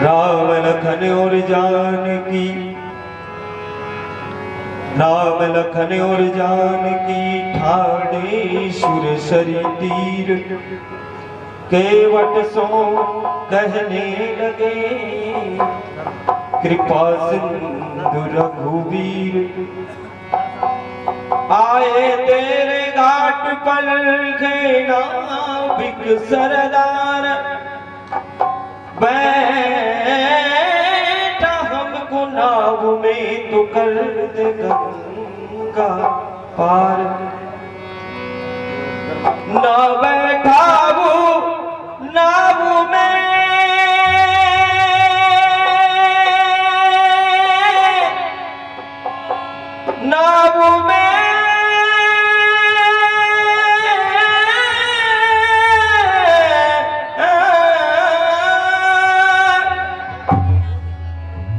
राम लखन और जानकी, राम लखन और जानकी ठाणे सुरसरी तीर, केवट सो कहने लगे कृपा सिंधु रघुवीर। आए तेरे घाट पर घेना बिक सरदार, बैठा हमको नाव में तो कर दे गंगा पार। ना बैठा वो नाव में, नाव में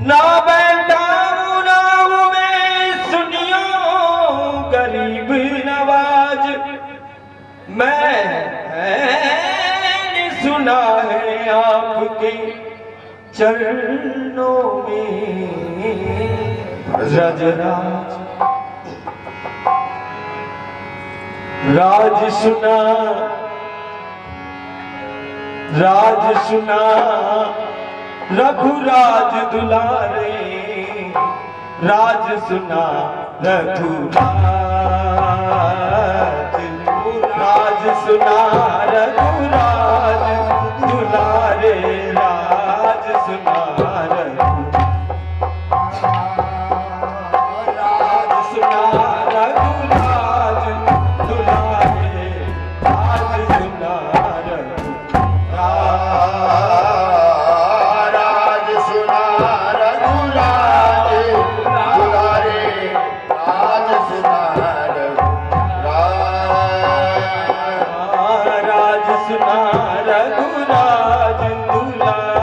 ना बैठा नाव में, सुनियो गरीब नवाज। मैंने सुना है आपके चरणों में रजराज। राज सुना, राज सुना रघुराज दुलारे, राज सुना रघुराज, राज सुना रघुराज दुलारे, राज सुना राज सुना रघुराज दुलारे,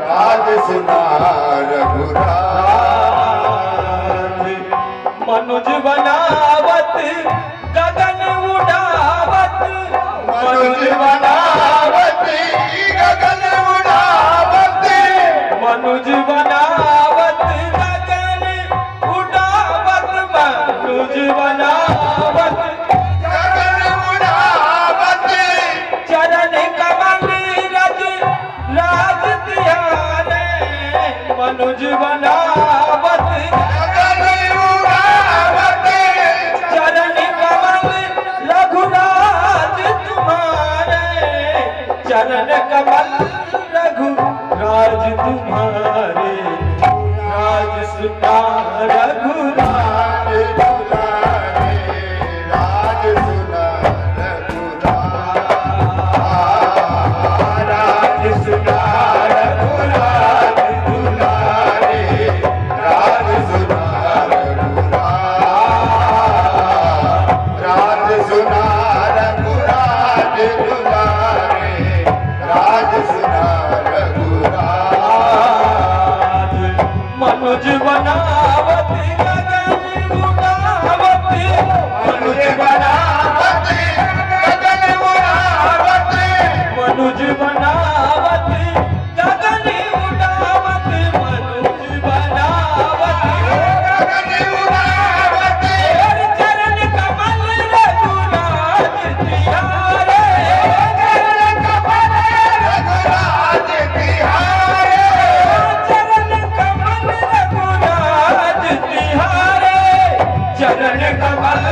राज सुना मनुज बनावत गगन उड़ावत, मनुज बनावत गगन उड़ावत, मनुज बनावत गगन उड़ावत, मनुज बनावत गगन उड़ावत। चरण कमल रज राज तिहारे, मनुज बनावत गगन उड़ावत। चरण कमल रघुराज तुम्हारे, चरण कमल रघुराज तुम्हारे, राज सुना रघुराज दुलारे, राज सुना रघुराज, राज सुना रघुराज दुलारे, राज सुना रघुराज, राज सुना रघुराज दुलारे, राज सुना रघुराज। मनुज बनावत गगन उड़ावत, मनुज बनावत गगन उड़ावत, मनुज बनावत गगन उड़ावत, मनुज बनावत गगन उड़ावत। चरण कमल रघुराज तिहारे, चरण कमल रघुराज तिहारे, चरण कमल रघुराज तिहारे, चरण कमल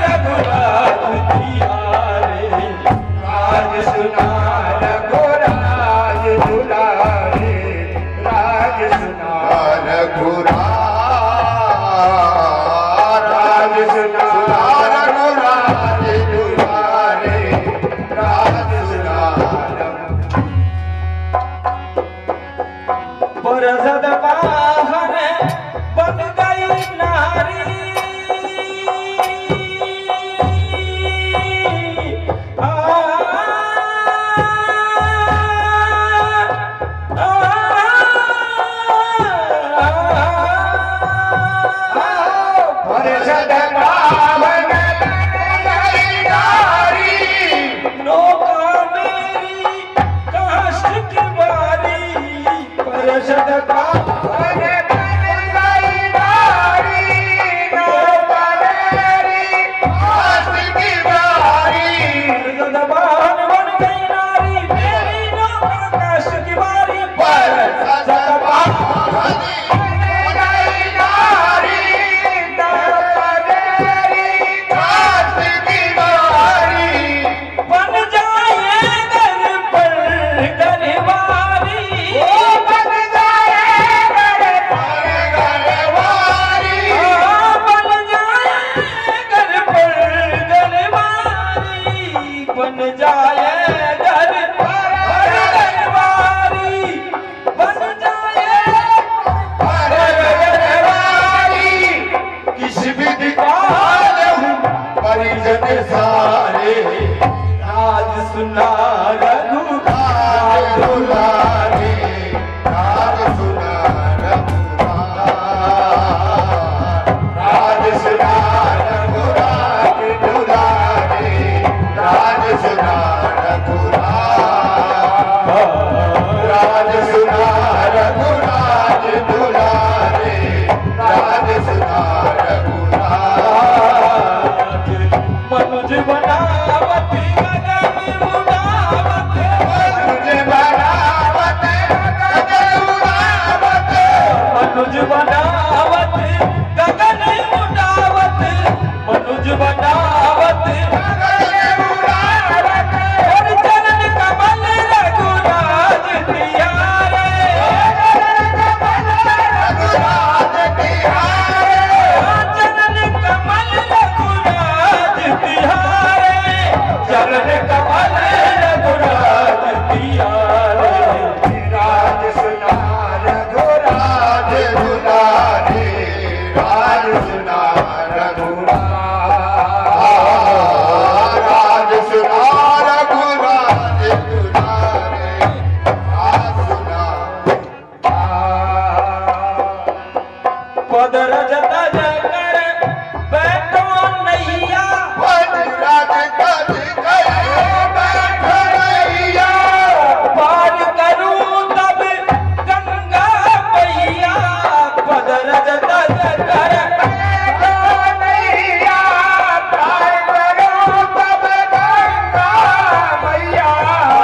रघुराज तिहारे, राज सुना रघुराज दुलारे, राज सुना रघुराज। सुना रघुराज दुलारे, राज सुना रघुराज, राज सुना रघुराज दुलारे, राज सुना रघुराज, राज सुना रघुराज दुलारे, राज सुना रघुराज। मनुज बनावत गगन उड़ावत, मनुज बनावत गगन उड़ावत, मनुज बनावत गगन उड़ावत, मनुज बनावत गगन उड़ावत, और चरण कमल रघुराज तिहारे, रघुराज तिहारे, चरण कमल रघुराज तिहारे, चरण कमल रघुराज तिहारे, राज सुना रघुराज दुलारे, राज सुना रघुराज, राज सुना रघुराज दुलारे, राज सुना। पद रजत जकर बैठो नैया, पद रजत जकर बैठो नैया, पार करूं तब गंगा मैया, पद रजत जकर बैठो नैया, पार करूं तब गंगा मैया,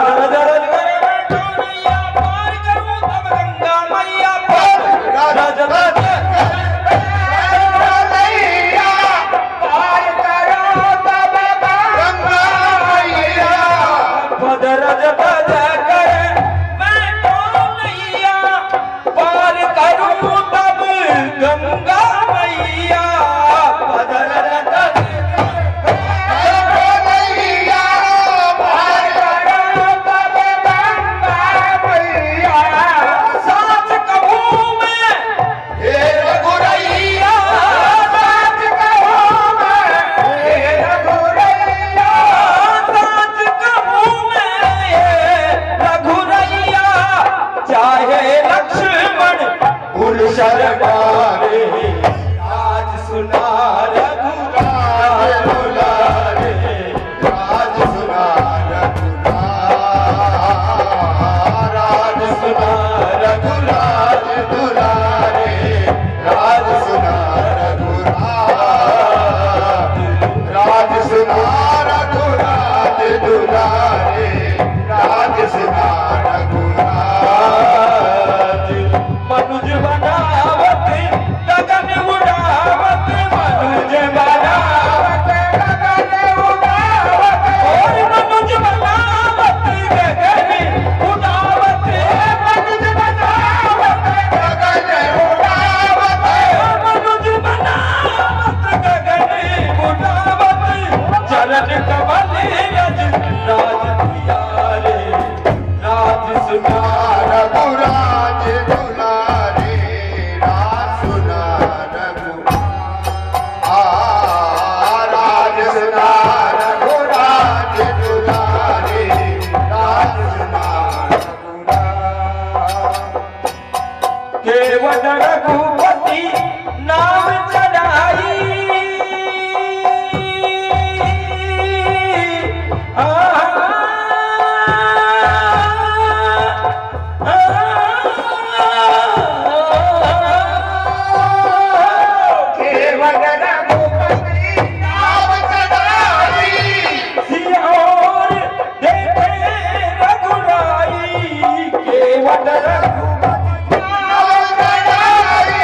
पद रजत जकर बैठो नैया, पार करूं तब गंगा मैया, पद रजत पद रजत जकर बैठो नैया, पार करूं तब गंगा मैया, पद रजत बैठो नैया, पार करूं तब गंगा मैया, साच कहूं मैं हे रघुरैया, साच कहूं मैं हे रघुरैया, साच कहूं मैं हे रघुरैया, चाहे लक्ष्मण कुल शर्मारे, राज सुना रघुराज दुलारे, राज सुना रघुराज, राज सुना रघुराज दुलारे, राज सुना रघुराज, राज सुना रघुराज दुलारे, राज सुना रघुराज। मनुज बनावत गगन उड़ावत, मनुज बनावत गगन उड़ावत, और मनुज बनावत गगन उड़ावत, मनुज बनावत गगन उड़ावत, मनुज बनावत गगन उड़ावत, चरण कमल रज राज तिहारे, राज सुना रघुराज दुलारे, राज सुना रघुराज, राज सुना रघुराज दुलारे, राज सुना रघुराज। केवट रघुपति नाम चढ़ाई, केवट रघुपति नाम चढ़ाई, सियोर देखे रघुराई, केवट रघुपति नाम चढ़ाई,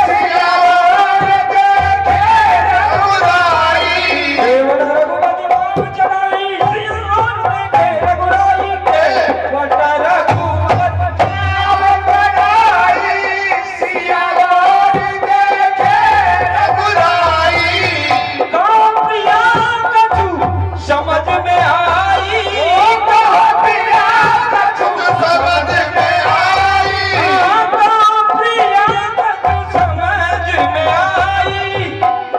सियोर देखे रघुराई, केवट रघुपति नाम चढ़ाई, सियोर देखे रघुराई, केवट रघुपति नाम चढ़ाई, सियोर देखे रघुराई, कहाँ प्रिया कछु समझ में आई, कहाँ प्रिया कछु समझ में आई, कहाँ प्रिया कछु समझ में आई,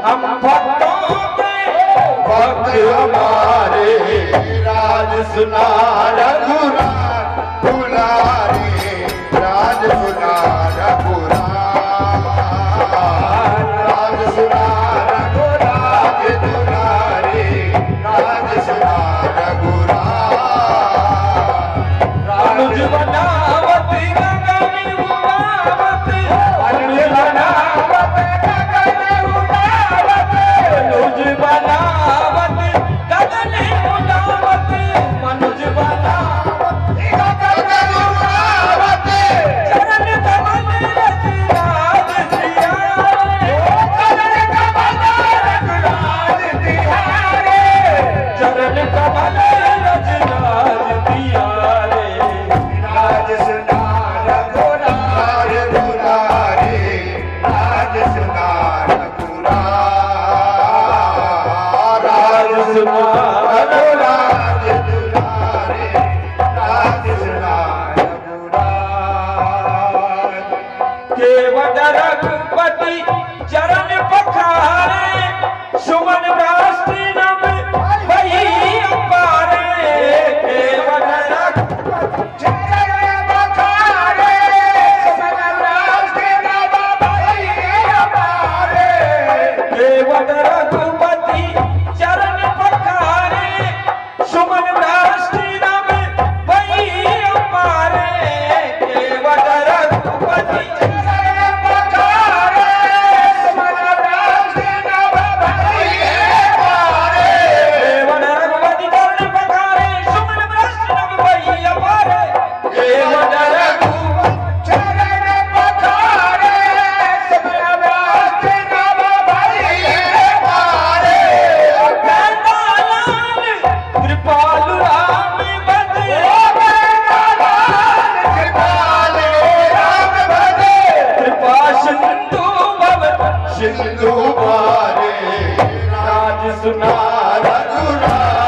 हम भक्तों के भक्त हमारे, राज सुना रघुराज दुलारे, राज सुना रघुराज, राज सुना रघुराज दुलारे, राज सुना रघुराज। अनुज बनावत गगन उड़ावत, अनुज बनावत गगन उड़ावत, अनुज बनावत गगन उड़ावत, मनुज बनावत गगन उड़ावत, चरण कमल रज राज तिहारे, चरण कमल रज राज तिहारे, चरण कमल रज राज तिहारे। राज सुना रघुराज दुलारे, राज सुना रघुराज, राज सुना रघुराज दुलारे, राज सुना रघुराज। केवट रघुपति चरण पखारे, सुमन राष्ट्र नभ भई अपारे, केवट रघुपति चरण पखारे, सुमन राष्ट्र नभ भई अपारे, केवट रघुपति चरण पखारे, सुमन राष्ट्र नभ भई अपारे, केवट रघुपति चरण पखारे, सुमन राष्ट्र नभ भई अपारे, केवट रघुपति चरण पखारे, सुमन राष्ट्र नभ भई अपारे, केवट रघुपति चरण पखारे, सुमन राष्ट्र नभ भई अपारे। कृपालु राम भजे, कृपालु राम भजे, कृपा सिंधु भव सिंधु मारे, राज सुना रघुराज